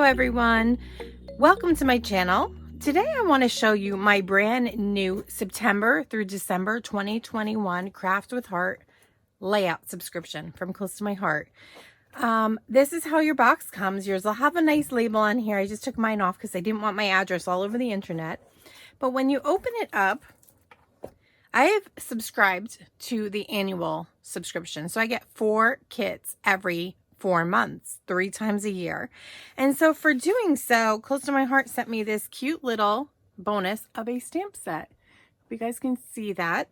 everyone, welcome to my channel. Today I want to show you my brand new September through December 2021 Craft with Heart layout subscription from Close to My Heart. This is how your box comes. Yours will have a nice label on here. I just took mine off because I didn't want my address all over the internet. But when you open it up, I have subscribed to the annual subscription. So I get 4 kits every 4 months, 3 times a year. And so for doing so, Close to My Heart sent me this cute little bonus of a stamp set. Hope you guys can see that.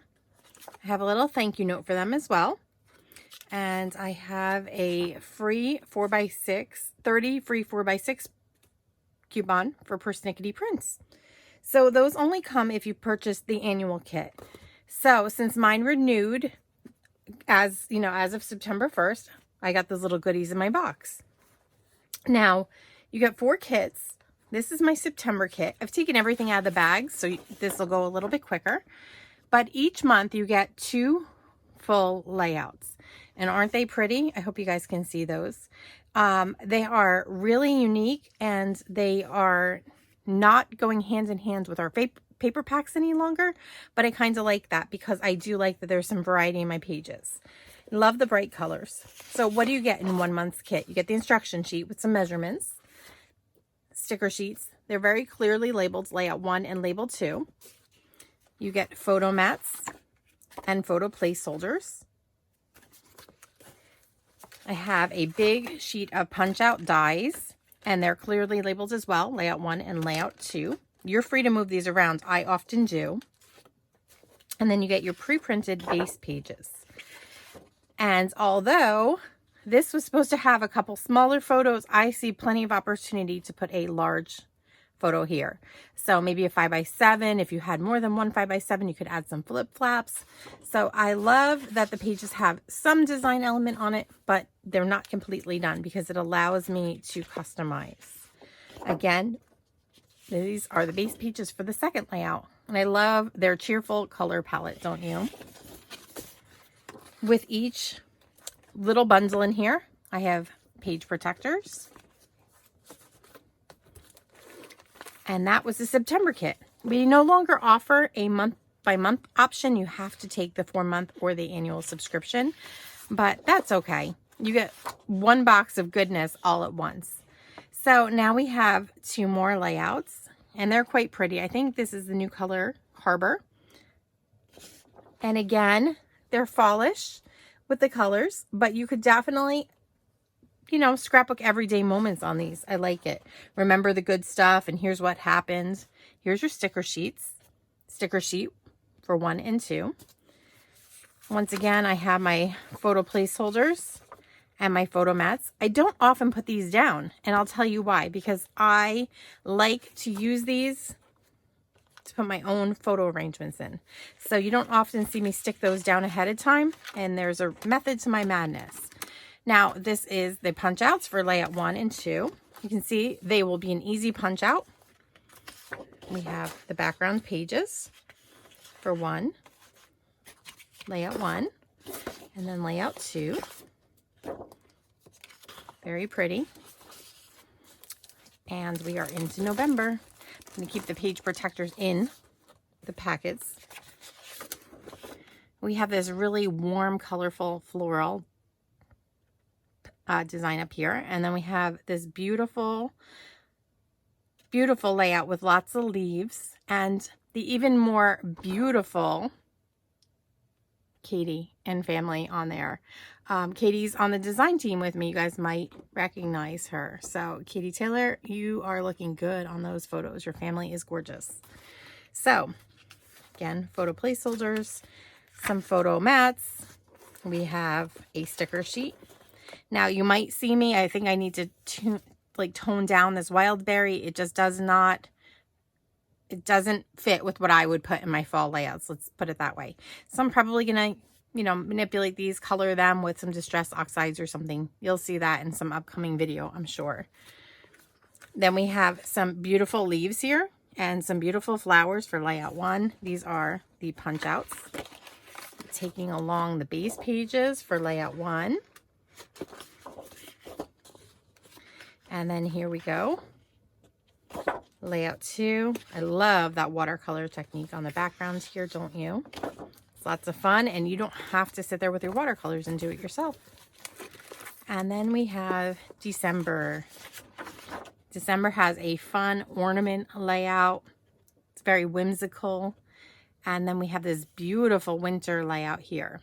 I have a little thank you note for them as well. And I have a free 4x6, 30 free 4x6 coupon for persnickety prints. So those only come if you purchase the annual kit. So since mine renewed as of September 1st, I got those little goodies in my box. Now, you get 4 kits. This is my September kit. I've taken everything out of the bag, so this will go a little bit quicker. But each month you get 2 full layouts. And aren't they pretty? I hope you guys can see those. They are really unique, and they are not going hand in hand with our paper packs any longer. But I kind of like that because I do like that there's some variety in my pages. Love the bright colors. So what do you get in 1 month's kit? You get the instruction sheet with some measurements, sticker sheets. They're very clearly labeled, layout 1 and label 2. You get photo mats and photo placeholders. I have a big sheet of punch out dies, and they're clearly labeled as well, layout 1 and layout 2. You're free to move these around. I often do. And then you get your pre-printed base pages. And although this was supposed to have a couple smaller photos, I see plenty of opportunity to put a large photo here. So maybe a 5x7. If you had more than one 5x7, you could add some flip flaps. So I love that the pages have some design element on it, but they're not completely done because it allows me to customize. Again, these are the base pages for the second layout. And I love their cheerful color palette, don't you? With each little bundle in here, I have page protectors. And that was the September kit. We no longer offer a month-by-month option. You have to take the 4-month or the annual subscription, but that's okay. You get 1 box of goodness all at once. So now we have 2 more layouts, and they're quite pretty. I think this is the new color, Harbor. And again, they're fallish with the colors, but you could definitely, scrapbook everyday moments on these. I like it. Remember the good stuff, and here's what happened. Here's your sticker sheets. Sticker sheet for 1 and 2. Once again, I have my photo placeholders and my photo mats. I don't often put these down, and I'll tell you why. Because I like to use these to put my own photo arrangements in. So you don't often see me stick those down ahead of time, and there's a method to my madness. Now, this is the punch outs for layout 1 and 2. You can see they will be an easy punch out. We have the background pages for 1, layout 1, and then layout 2. Very pretty. And we are into November. I'm going to keep the page protectors in the packets. We have this really warm, colorful floral design up here. And then we have this beautiful, beautiful layout with lots of leaves. And the even more beautiful Katie and family on there. Katie's on the design team with me. You guys might recognize her. So Katie Taylor, you are looking good on those photos. Your family is gorgeous. So again, photo placeholders, some photo mats. We have a sticker sheet. Now you might see me, I think I need to tone down this Wildberry. It just doesn't fit with what I would put in my fall layouts. Let's put it that way. So I'm probably going to manipulate these, color them with some distress oxides or something. You'll see that in some upcoming video, I'm sure. Then we have some beautiful leaves here and some beautiful flowers for layout 1. These are the punch outs. Taking along the base pages for layout 1. And then here we go. Layout 2. I love that watercolor technique on the backgrounds here, don't you? It's lots of fun, and you don't have to sit there with your watercolors and do it yourself. And then we have December. December has a fun ornament layout. It's very whimsical. And then we have this beautiful winter layout here.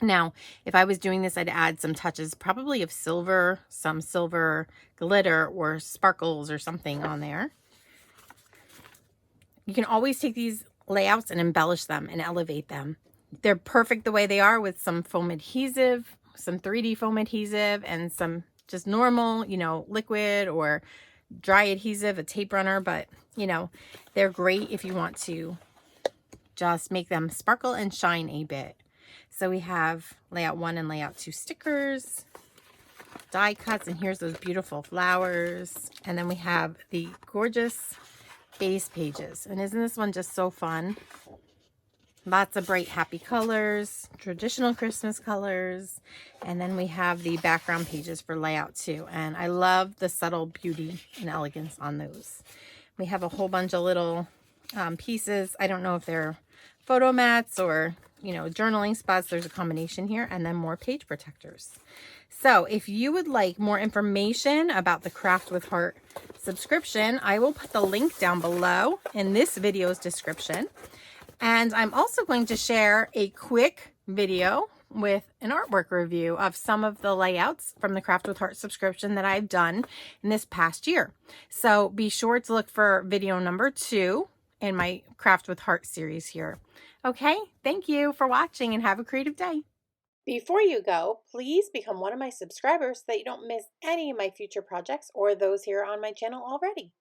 Now, if I was doing this, I'd add some touches, probably of silver, some silver glitter or sparkles or something on there. You can always take these layouts and embellish them and elevate them. They're perfect the way they are with some foam adhesive, some 3D foam adhesive, and some just normal, you know, liquid or dry adhesive, a tape runner. But, you know, they're great if you want to just make them sparkle and shine a bit. So we have layout 1 and layout 2 stickers, die cuts, and here's those beautiful flowers. And then we have the gorgeous base pages. And isn't this one just so fun? Lots of bright, happy colors, traditional Christmas colors. And then we have the background pages for layout 2. And I love the subtle beauty and elegance on those. We have a whole bunch of little pieces. I don't know if they're photo mats or, you know, journaling spots. There's a combination here, and then more page protectors. So if you would like more information about the Craft with Heart subscription, I will put the link down below in this video's description. And I'm also going to share a quick video with an artwork review of some of the layouts from the Craft with Heart subscription that I've done in this past year. So be sure to look for video number 2 in my Craft with Heart series here. Okay, thank you for watching and have a creative day. Before you go, please become one of my subscribers so that you don't miss any of my future projects or those here on my channel already.